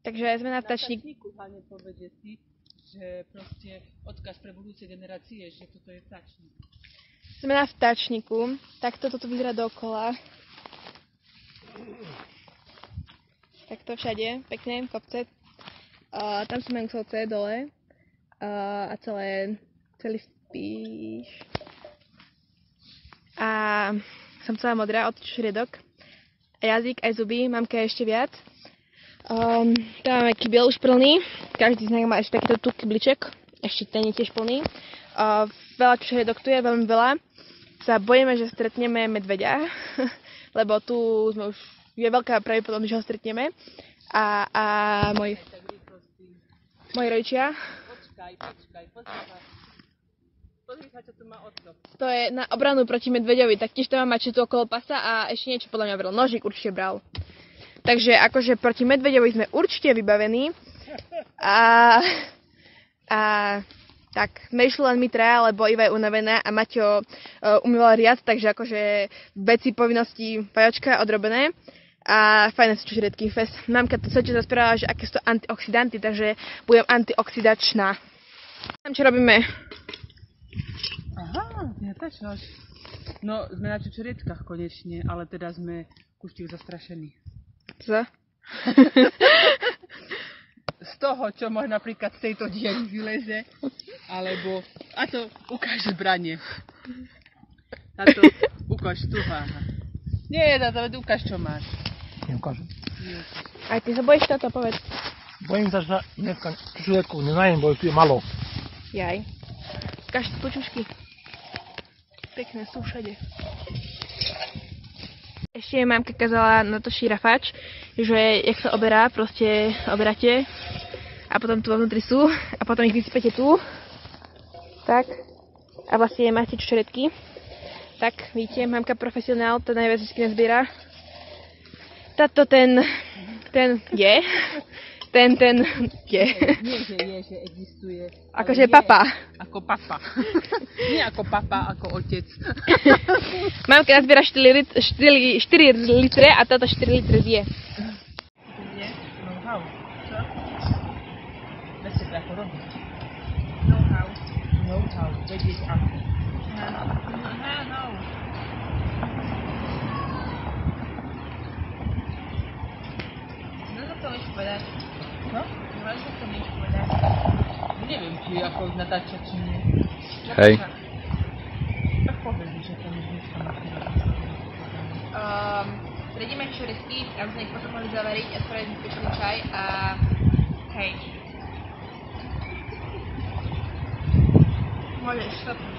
Takže sme na vtačníku. Hlavne povede si, že proste odkaz pre budúce generácie, že toto je vtačník. Sme na vtačníku. Takto toto vyzerá dookola. Takto všade, pekné kopce. Tam sú Menxovce dole. A celý Spíš. A som celá modrá od šriedok. A jazyk, aj zuby, mamka ešte viac. Tam máme kybiel už plný. Každý z nás má ešte takýto tu kybliček. Ešte ten je tiež plný. Veľa šriedok tu je, veľmi veľa. Sa bojíme, že stretneme medveďa. Lebo tu sme už, je veľká pravdepodobnosť, že ho stretneme. A moji rodičia. Počkaj, pozri sa, čo tu má Otto. To je na obranu proti medveďovi, taktiež tam má mačetu okolo pasa a ešte niečo podľa mňa bral. Nožík určite bral. Takže akože proti medveďovi sme určite vybavení. A tak, sme išli len my traja, lebo Iva je unavená a Maťo umýval riad, takže akože veci, povinnosti, pajočka odrobené. A fajné sú čušredky fest. Mamka to celé zasprávala, že aké sú to antioxidanty, takže budem antioxidačná. Tam čo robíme? Aha, nezačal. No, sme na čučorieckách konečne, ale teda sme kuštiu zastrašení. Co? Z toho, čo môže napríklad z tejto diery vyleze, alebo... A to ukáž zbranie. Táto ukáž tu, háha. Nie, táto ukáž, čo máš. Neukážem. Aj ty sa bojíš toto, povedz. Bojím sa, že dneska čučoriedkov nenajem, bo tu je malo. Jaj. Ukáž tu počušky. Pekné sú všade. Ešte mamka kazala na to širafač, že jak sa oberá, proste oberáte a potom tu vnútri sú a potom ich vysypete tu. Tak. A vlastne máte čučoriedky. Tak, vidíte, mamka profesionál, to najviac vždy nezbiera. Táto ten je. Ten je. Nie, že je, že existuje. Akože papa. Ako papa. Nie ako papa, ako otec. Mamka nazbiera 4 litre a táto 4 litre zje. Know-how. Čo? Bez teba ako robiť. Know-how. Know-how. Vedieť ako. No. No to vieš povedať. Čo? No to vieš povedať. Neviem, či ako natáčať, či nie. Hej. Tak povedz, že to mi dneska má Predíme čučoriedky, aby sme ich potom mohli zavariť a spraviť pečený čaj a hej. Môžeš, stop.